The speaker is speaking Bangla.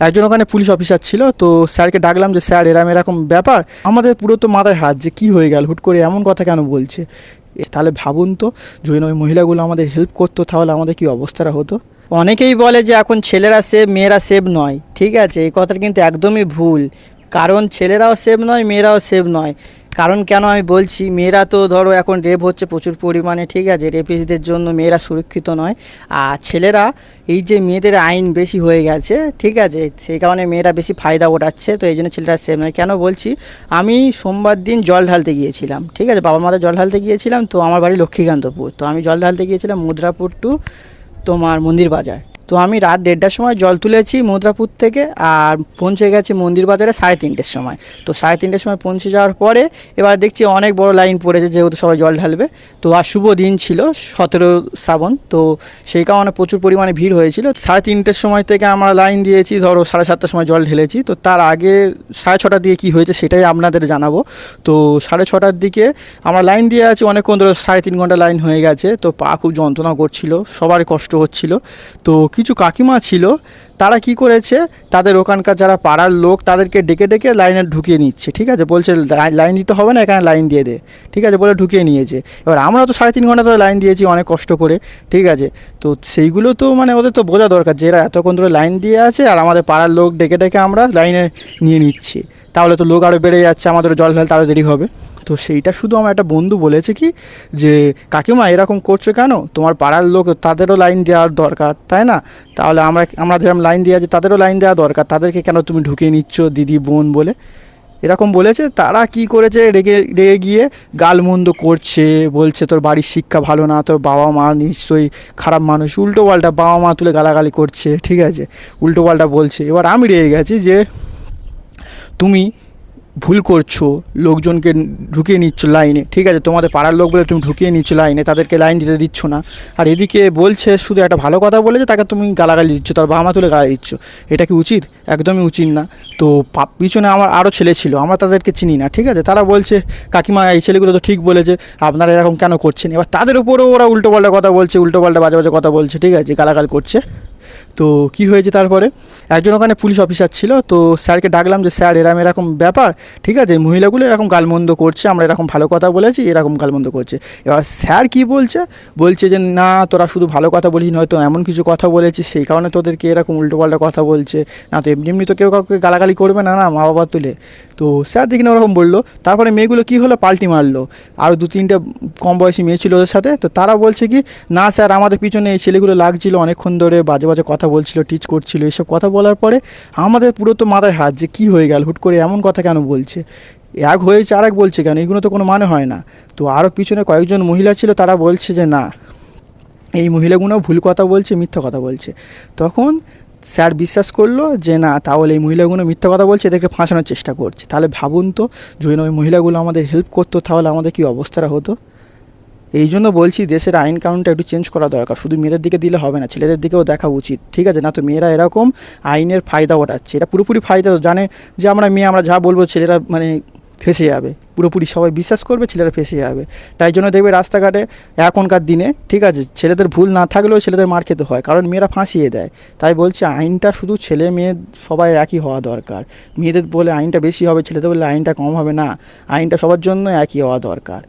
একজন ওখানে পুলিশ অফিসার ছিল, তো স্যারকে ডাকলাম যে স্যার এরম এরকম ব্যাপার, আমাদের পুরো তো মাথায় হাত যে কী হয়ে গেল, হুট করে এমন কথা কেন বলছে। তাহলে ভাবুন তো, যদি ওই মহিলাগুলো আমাদের হেল্প করতো তাহলে আমাদের কী অবস্থাটা হতো। অনেকেই বলে যে এখন ছেলেরা সেভ মেয়েরা সেভ নয়, ঠিক আছে, এই কথাটা কিন্তু একদমই ভুল। কারণ ছেলেরাও সেভ নয়, মেয়েরাও সেভ নয়। কারণ কেন আমি বলছি, মেয়েরা তো ধরো এখন রেপ হচ্ছে প্রচুর পরিমাণে, ঠিক আছে, রেপিস্টদের জন্য মেয়েরা সুরক্ষিত নয়। আর ছেলেরা, এই যে মেয়েদের আইন বেশি হয়ে গেছে, ঠিক আছে, সেই কারণে মেয়েরা বেশি ফায়দা ওঠাচ্ছে, তো এই জন্য ছেলেরা সেভ নয়। কেন বলছি, আমি সোমবার দিন জল ঢালতে গিয়েছিলাম, ঠিক আছে, বাবা মারা জল ঢালতে গিয়েছিলাম, তো আমার বাড়ি লক্ষ্মীকান্তপুর, তো আমি জল ঢালতে গিয়েছিলাম মুদ্রাপুর টু তোমার মন্দির বাজার। তো আমি রাত 1:30টার সময় জল তুলেছি মুদ্রাপুর থেকে, আর পৌঁছে গেছি মন্দির বাজারে 3:30টের সময়। তো 3:30টের সময় পৌঁছে যাওয়ার পরে এবার দেখছি অনেক বড় লাইন পড়েছে, যেহেতু সবাই জল ঢালবে। তো আর শুভ দিন ছিল 17 শ্রাবণ, তো সেই কারণে প্রচুর পরিমাণে ভিড় হয়েছিল। 3:30টের সময় থেকে আমরা লাইন দিয়েছি, ধরো 7:30টার সময় জল ঢেলেছি। তো তার আগে 6:30টার দিকে কী হয়েছে সেটাই আপনাদের জানাবো। তো 6:30টার দিকে আমরা লাইন দিয়ে আছি, অনেকক্ষণ ধরে 3.5 ঘন্টা লাইন হয়ে গেছে। তো পা খুব যন্ত্রণা করছিল, সবারই কষ্ট হচ্ছিল। তো কিছু কাকিমা ছিল, তারা কি করেছে, তাদের ওখানকার যারা পাড়ার লোক তাদেরকে ডেকে ডেকে লাইনে ঢুকিয়ে নিচ্ছে, ঠিক আছে, বলছে লাইন দিতে হবে না, এখানে লাইন দিয়ে দে, ঠিক আছে, বলে ঢুকিয়ে নিয়েছে। এবার আমরা তো 3.5 ঘন্টা ধরে লাইন দিয়েছি অনেক কষ্ট করে, ঠিক আছে। তো সেইগুলো তো মানে ওদের তো বোঝা দরকার যে এরা এতক্ষণ ধরে লাইন দিয়ে আছে আর আমাদের পাড়ার লোক ডেকে ডেকে আমরা লাইনে নিয়ে নিচ্ছি, তাহলে তো লোক আরও বেড়ে যাচ্ছে, আমাদের জল ঢালতে আরও দেরি হবে। তো সেইটা শুধু আমার একটা বন্ধু বলেছে কি, যে কাকিমা এরকম করছো কেন, তোমার পাড়ার লোক তাদেরও লাইন দেওয়ার দরকার, তাই না, তাহলে আমরা যেরকম লাইন দিয়ে আছি তাদেরও লাইন দেওয়া দরকার, তাদেরকে কেন তুমি ঢুকিয়ে নিচ্ছ দিদি বোন বলে, এরকম বলেছে। তারা কি করেছে, রেগে রেগে গিয়ে গালমন্দ করছে, বলছে তোর বাড়ির শিক্ষা ভালো না, তোর বাবা মা নিশ্চয়ই খারাপ মানুষ, উল্টো পাল্টা বাবা মা তুলে গালাগালি করছে, ঠিক আছে, উল্টো পাল্টা বলছে। এবার আমি রেগে গেছি যে তুমি ভুল করছো, লোকজনকে ঢুকিয়ে নিচ্ছ লাইনে, ঠিক আছে, তোমাদের পাড়ার লোক বলে তুমি ঢুকিয়ে নিচ্ছ লাইনে, তাদেরকে লাইন দিতে দিচ্ছ না। আর এদিকে বলছে শুধু একটা ভালো কথা বলেছে, তাকে তুমি গালাগালি দিচ্ছ, তার বাবা মা তুলে গালি দিচ্ছ, এটা কি উচিত? একদমই উচিত না। তো পিছনে আমার আরও ছেলে ছিল, আমরা তাদেরকে চিনি না, ঠিক আছে, তারা বলছে কাকিমা এই ছেলেগুলো তো ঠিক বলেছে, আপনারা এরকম কেন করছেন। এবার তাদের উপরেও ওরা উল্টোপাল্টা কথা বলছে, উল্টোপাল্টা বাজে বাজে কথা বলছে, ঠিক আছে, গালাগাল করছে। তো কি হয়েছে তারপরে, একজন ওখানে পুলিশ অফিসার ছিল, তো স্যারকে ডাকলাম যে স্যার এরম এরকম ব্যাপার, ঠিক আছে, মহিলাগুলো এরকম গালমন্দ করছে, আমরা এরকম ভালো কথা বলেছি, এরকম গালমন্দ করছে। এবার স্যার কি বলছে, বলছে যে না তোরা শুধু ভালো কথা বলিস, নয়তো এমন কিছু কথা বলেছিস সেই কারণে তোদেরকে এরকম উল্টোপাল্টা কথা বলছে, না তো এমনি এমনি তো কেউ কাউকে গালাগালি করবে না, না মা বাবা তুলে। তো স্যার দেখি না ওরকম বললো। তারপরে মেয়েগুলো কী হলো, পাল্টি মারলো, আরও 2-3টে কম বয়সী মেয়ে ছিল ওদের সাথে। তো তারা বলছে কি, না স্যার আমাদের পিছনে এই ছেলেগুলো লাগছিল, অনেকক্ষণ ধরে বাজে বাজে কথা বলছিল, টিচ করছিল, এইসব কথা বলার পরে আমাদের পুরো তো মাথায় হাত যে কী হয়ে গেল, হুট করে এমন কথা কেন বলছে, এক হয়েছে আর এক বলছে কেন, এগুলো তো কোনো মানে হয় না। তো আরও পিছনে কয়েকজন মহিলা ছিল, তারা বলছে যে না এই মহিলাগুলো ভুল কথা বলছে, মিথ্যা কথা বলছে। তখন স্যার বিশ্বাস করলো যে না তাহলে এই মহিলাগুলো মিথ্যা কথা বলছে, এদেরকে ফাঁসানোর চেষ্টা করছে। তাহলে ভাবুন তো, যদি ওই মহিলাগুলো আমাদের হেল্প করতো তাহলে আমাদের কী অবস্থাটা হতো। এই জন্য বলছি দেশের আইন কানুনটা একটু চেঞ্জ করা দরকার, শুধু মেয়েদের দিকে দিলে হবে না, ছেলেদের দিকেও দেখা উচিত, ঠিক আছে, না তো মেয়েরা এরকম আইনের ফায়দা ওঠাচ্ছে, এটা পুরোপুরি ফায়দা জানে যে আমরা মেয়ে, আমরা যা বলবো ছেলেরা মানে ফেঁসে যাবে, পুরোপুরি সবাই বিশ্বাস করবে, ছেলেরা ফেঁসে যাবে। তাই জন্য দেখবে রাস্তাঘাটে এখনকার দিনে, ঠিক আছে, ছেলেদের ভুল না থাকলেও ছেলেদের মার খেতে হয়, কারণ মেয়েরা ফাঁসিয়ে দেয়। তাই বলছি আইনটা শুধু ছেলে মেয়ে সবাই একই হওয়া দরকার, মেয়েদের বলে আইনটা বেশি হবে, ছেলেদের বলে আইনটা কম হবে না, আইনটা সবার জন্য একই হওয়া দরকার।